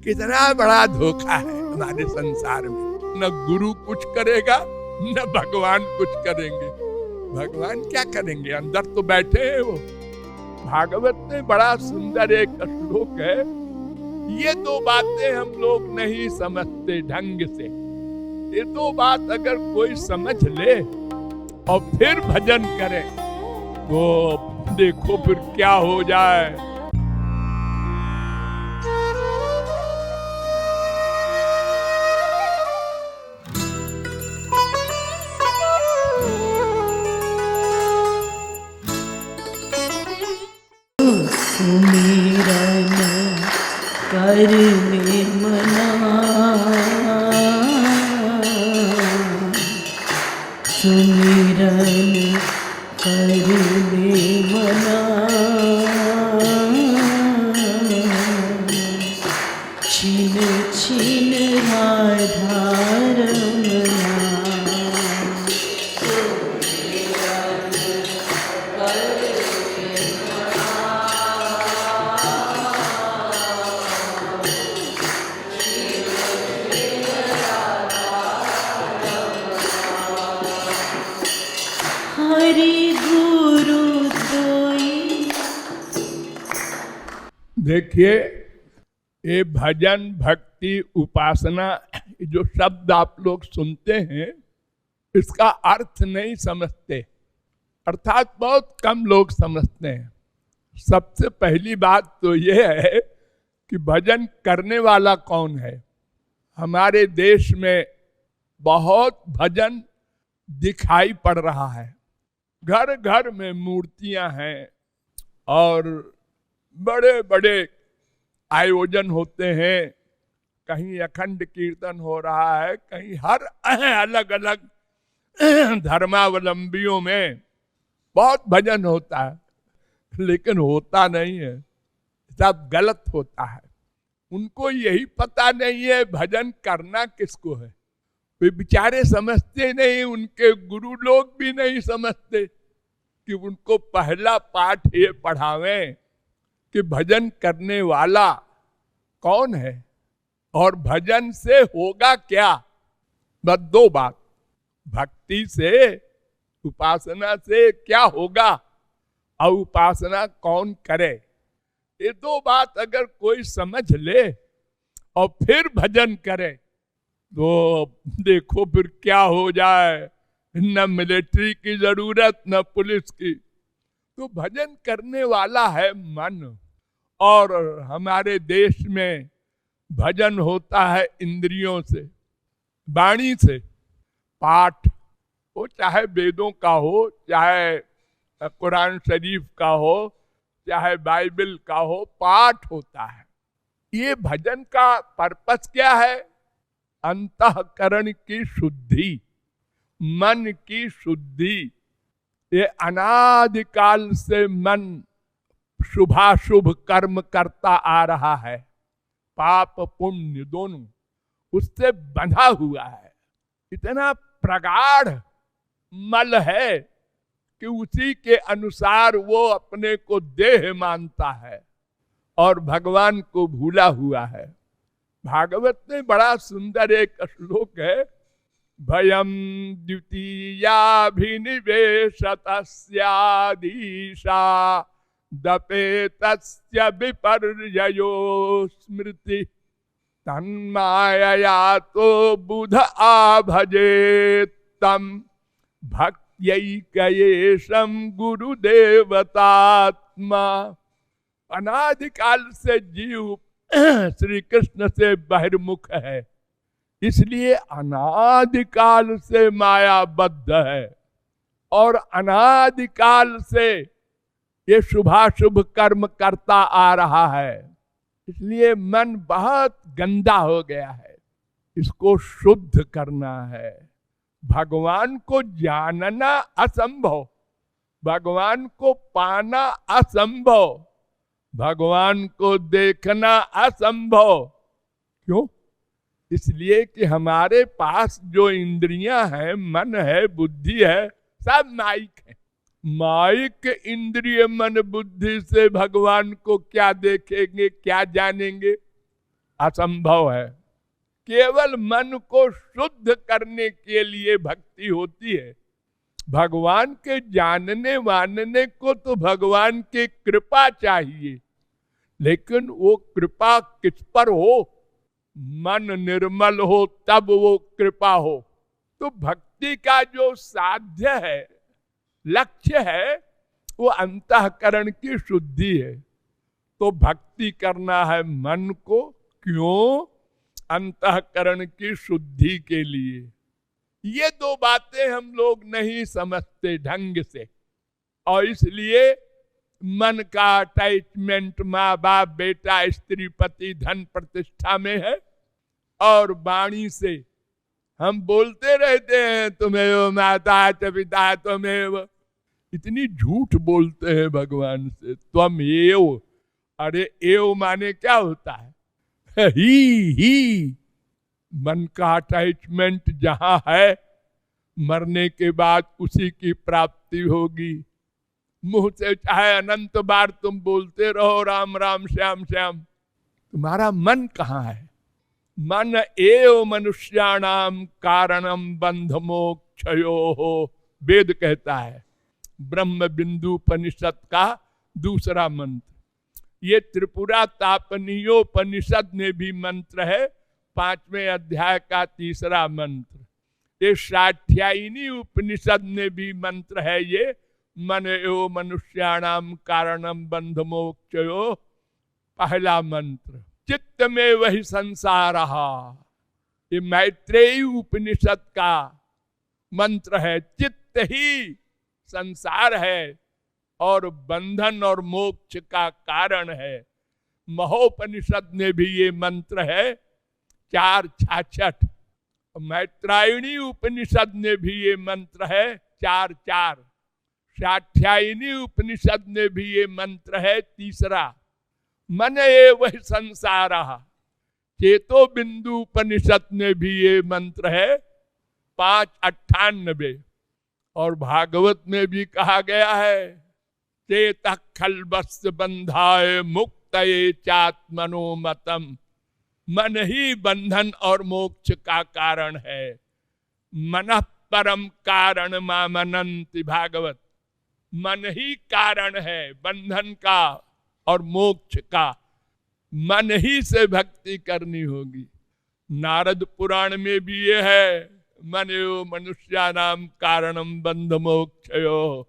कितना बड़ा धोखा है हमारे संसार में। न गुरु कुछ करेगा न भगवान कुछ करेंगे। भगवान क्या करेंगे, अंदर तो बैठे हैं वो। भागवत में बड़ा सुंदर एक श्लोक है, ये दो बातें हम लोग नहीं समझते ढंग से। ये दो बात अगर कोई समझ ले और फिर भजन करे तो देखो फिर क्या हो जाए। सुमिरन करने मना, सुमिरन करने मना, छिन छिन राधा रमना। देखिए, ये भजन भक्ति उपासना जो शब्द आप लोग सुनते हैं, इसका अर्थ नहीं समझते, अर्थात बहुत कम लोग समझते हैं। सबसे पहली बात तो यह है कि भजन करने वाला कौन है। हमारे देश में बहुत भजन दिखाई पड़ रहा है, घर घर में मूर्तियां हैं और बड़े बड़े आयोजन होते हैं। कहीं अखंड कीर्तन हो रहा है, कहीं हर अलग अलग धर्मावलंबियों में बहुत भजन होता है, लेकिन होता नहीं है, सब गलत होता है। उनको यही पता नहीं है भजन करना किसको है। वे बेचारे समझते नहीं, उनके गुरु लोग भी नहीं समझते कि उनको पहला पाठ ये पढ़ावें कि भजन करने वाला कौन है और भजन से होगा क्या। बस दो बात, भक्ति से उपासना से क्या होगा और उपासना कौन करे। ये दो बात अगर कोई समझ ले और फिर भजन करे तो देखो फिर क्या हो जाए। न मिलिट्री की जरूरत न पुलिस की। तो भजन करने वाला है मन, और हमारे देश में भजन होता है इंद्रियों से, वाणी से। पाठ वो चाहे वेदों का हो, चाहे कुरान शरीफ का हो, चाहे बाइबल का हो, पाठ होता है। ये भजन का पर्पस क्या है? अंतःकरण की शुद्धि, मन की शुद्धि। ये अनादिकाल से मन शुभाशुभ कर्म करता आ रहा है, पाप पुण्य दोनों उससे बंधा हुआ है। इतना प्रगाढ़ मल है कि उसी के अनुसार वो अपने को देह मानता है और भगवान को भूला हुआ है। भागवत में बड़ा सुंदर एक श्लोक है, भयम द्वितीयाभिनिवेशतस्याधीशा दपेतस्य विपर्ययो स्मृति तन्मायया तो बुध आभजेत्तम भक्त्यैकयेशं गुरुदेवतात्मा। अनादिकाल से जीव श्री कृष्ण से बहिर्मुख है, इसलिए अनादिकाल से मायाबद्ध है और अनादिकाल से ये शुभाशुभ कर्म करता आ रहा है। इसलिए मन बहुत गंदा हो गया है, इसको शुद्ध करना है। भगवान को जानना असंभव, भगवान को पाना असंभव, भगवान को देखना असंभव। क्यों? इसलिए कि हमारे पास जो इंद्रियां हैं, मन है, बुद्धि है, सब माइक है। माइक इंद्रिय मन बुद्धि से भगवान को क्या देखेंगे, क्या जानेंगे? असंभव है। केवल मन को शुद्ध करने के लिए भक्ति होती है। भगवान के जानने मानने को तो भगवान की कृपा चाहिए, लेकिन वो कृपा किस पर हो? मन निर्मल हो तब वो कृपा हो। तो भक्ति का जो साध्य है, लक्ष्य है, वो अंतःकरण की शुद्धि है। तो भक्ति करना है मन को, क्यों? अंतःकरण की शुद्धि के लिए। ये दो बातें हम लोग नहीं समझते ढंग से, और इसलिए मन का अटैचमेंट माँ बाप बेटा स्त्री पति धन प्रतिष्ठा में है, और वाणी से हम बोलते रहते हैं तुम्हें माता च पिता त्वमेव। इतनी झूठ बोलते हैं भगवान से, त्वमेव। अरे एव माने क्या होता है? ही। मन का अटैचमेंट जहां है, मरने के बाद उसी की प्राप्ति होगी। मुंह से चाहे अनंत बार तुम बोलते रहो राम राम श्याम श्याम, तुम्हारा मन कहाँ है? मन एव मनुष्याणाम कारणम बंध मोक्षयोः, वेद कहता है। ब्रह्म बिंदु उपनिषद का दूसरा मंत्र। ये त्रिपुरा तापनीयोपनिषद में भी मंत्र है, 5वें अध्याय का तीसरा मंत्र। ये साठ्यायनी उपनिषद में भी मंत्र है। ये मन एव मनुष्याणाम कारणम बंध मोक्षयोः, पहला मंत्र। चित्त में वही संसार। ये मैत्रेयी उपनिषद का मंत्र है। चित्त ही संसार है और बंधन और मोक्ष का कारण है। महोपनिषद में भी ये मंत्र है 4:66। मैत्रायणी उपनिषद में भी ये मंत्र है 4:4। साठ्यायनी उपनिषद में भी ये मंत्र है 3। मन ये वही संसार। चेतो बिंदु उपनिषद में भी ये मंत्र है 5:98। और भागवत में भी कहा गया है चेत खलबस् बंधाय मुक्तये चात्मनो मतम। मन ही बंधन और मोक्ष का कारण है। मनः परम कारण मामनन्ति, भागवत। मन ही कारण है बंधन का और मोक्ष का। मन ही से भक्ति करनी होगी। नारद पुराण में भी ये है, मन एव मनुष्याणाम कारणम बंध मोक्षयोः।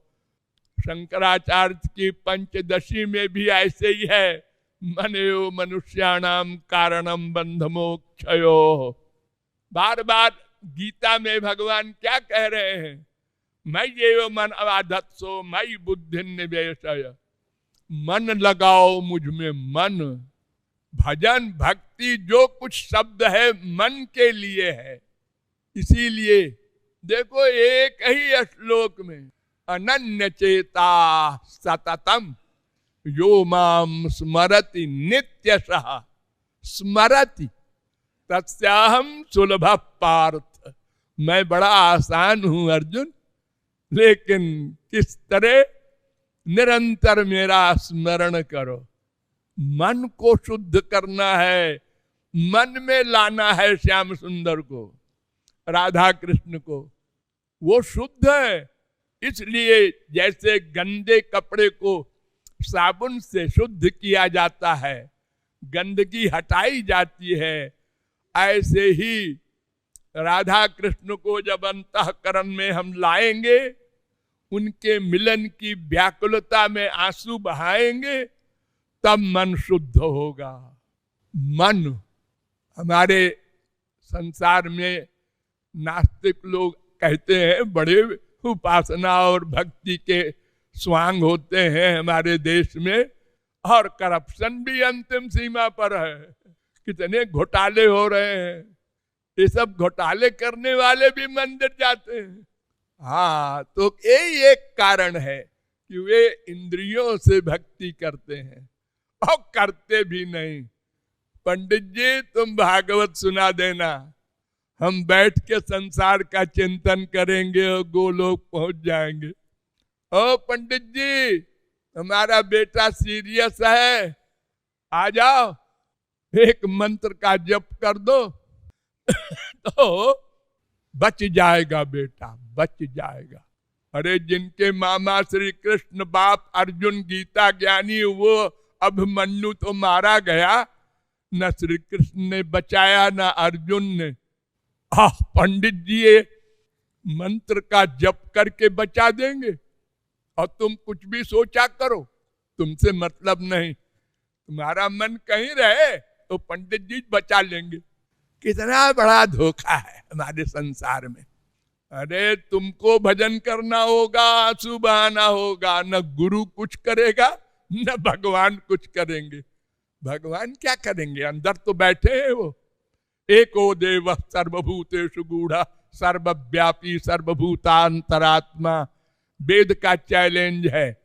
शंकराचार्य की पंचदशी में भी ऐसे ही है, मन एव मनुष्याणाम कारणम बंध मोक्षयोः। बार बार गीता में भगवान क्या कह रहे हैं? मयि एव मन अवाधत्सो मयि बुद्धि निवेशय। मन लगाओ मुझ में। मन, भजन, भक्ति जो कुछ शब्द है मन के लिए है। इसीलिए देखो एक ही श्लोक में अनन्य चेता सततम यो माम स्मरति नित्यशः स्मरति तस्याहम सुलभ पार्थ। मैं बड़ा आसान हूं अर्जुन, लेकिन किस तरह? निरंतर मेरा स्मरण करो। मन को शुद्ध करना है, मन में लाना है श्याम सुंदर को, राधा कृष्ण को। वो शुद्ध है। इसलिए जैसे गंदे कपड़े को साबुन से शुद्ध किया जाता है, गंदगी हटाई जाती है, ऐसे ही राधा कृष्ण को जब अंतःकरण में हम लाएंगे, उनके मिलन की व्याकुलता में आंसू बहाएंगे, तब मन शुद्ध होगा। मन, हमारे संसार में नास्तिक लोग कहते हैं बड़े उपासना और भक्ति के स्वांग होते हैं हमारे देश में, और करप्शन भी अंतिम सीमा पर है। कितने घोटाले हो रहे हैं। ये सब घोटाले करने वाले भी मंदिर जाते हैं। हाँ, तो यही एक कारण है कि वे इंद्रियों से भक्ति करते हैं और करते भी नहीं। पंडित जी तुम भागवत सुना देना, हम बैठ के संसार का चिंतन करेंगे और गोलोक पहुंच जाएंगे। ओ पंडित जी, हमारा बेटा सीरियस है, आ जाओ। एक मंत्र का जप कर दो तो बच जाएगा बेटा, बच जाएगा। अरे जिनके मामा श्री कृष्ण बाप अर्जुन गीता ज्ञानी, वो अभिमन्यु तो मारा गया, न श्री कृष्ण ने बचाया न अर्जुन ने। पंडित जी ये मंत्र का जप करके बचा देंगे और तुम कुछ भी सोचा करो, तुमसे मतलब नहीं, तुम्हारा मन कहीं रहे तो पंडित जी बचा लेंगे। कितना बड़ा धोखा है हमारे संसार में। अरे तुमको भजन करना होगा, आंसू बहाना होगा, न गुरु कुछ करेगा न भगवान कुछ करेंगे। भगवान क्या करेंगे, अंदर तो बैठे हैं वो। एको देव सर्वभूतेषु गूढ़ सर्वव्यापी सर्वभूतांतरात्मा, वेद का चैलेंज है।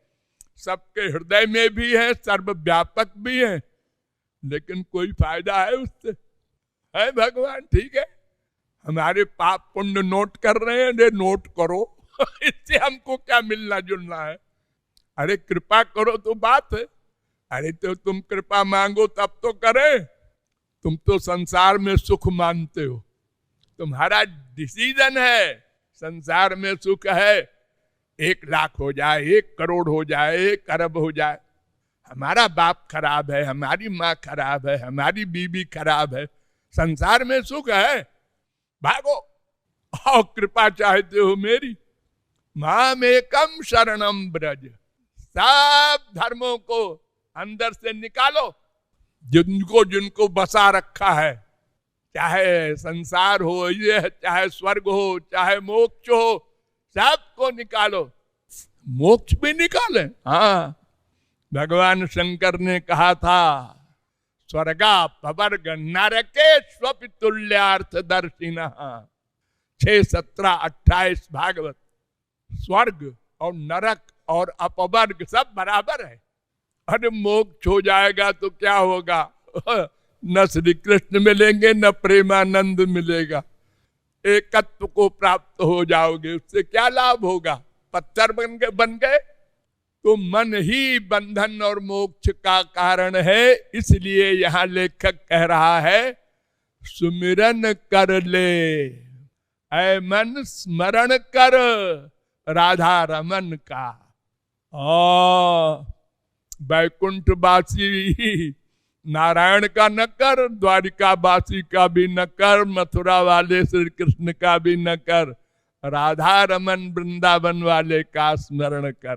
सबके हृदय में भी है, सर्वव्यापक भी है, लेकिन कोई फायदा है उससे? है भगवान ठीक है, हमारे पाप पुण्य नोट कर रहे हैं, नोट करो इससे हमको क्या मिलना जुलना है? अरे कृपा करो तो बात है। अरे तो तुम कृपा मांगो तब तो करें। तुम तो संसार में सुख मानते हो, तुम्हारा डिसीजन है। संसार में सुख है, 1 लाख हो जाए, 1 करोड़ हो जाए, 1 अरब हो जाए। हमारा बाप खराब है, हमारी माँ खराब है, हमारी बीवी खराब है, संसार में सुख है, भागो। और कृपा चाहते हो मेरी, माम एकम शरणम ब्रज। सब धर्मों को अंदर से निकालो, जिनको जिनको बसा रखा है, चाहे संसार हो ये, चाहे स्वर्ग हो, चाहे मोक्ष हो, सबको निकालो। मोक्ष भी निकाले। हाँ, भगवान शंकर ने कहा था, स्वर्गा पवर्ग नरके स्वपितुल्यार्थ दर्शिना। 6, 17, 28 भागवत। स्वर्ग और नरक और अपवर्ग सब बराबर है। अरे मोक्ष हो जाएगा तो क्या होगा? न श्री कृष्ण मिलेंगे न प्रेमानंद मिलेगा, एकत्व को प्राप्त हो जाओगे, उससे क्या लाभ होगा? पत्थर बन गए। तो मन ही बंधन और मोक्ष का कारण है। इसलिए यहां लेखक कह रहा है, सुमिरन कर ले ऐ मन, स्मरण कर राधा रमन का। वैकुंठवासी नारायण का न कर, द्वारिकावासी का भी न कर, मथुरा वाले श्री कृष्ण का भी न कर, राधा रमन वृंदावन वाले का स्मरण कर।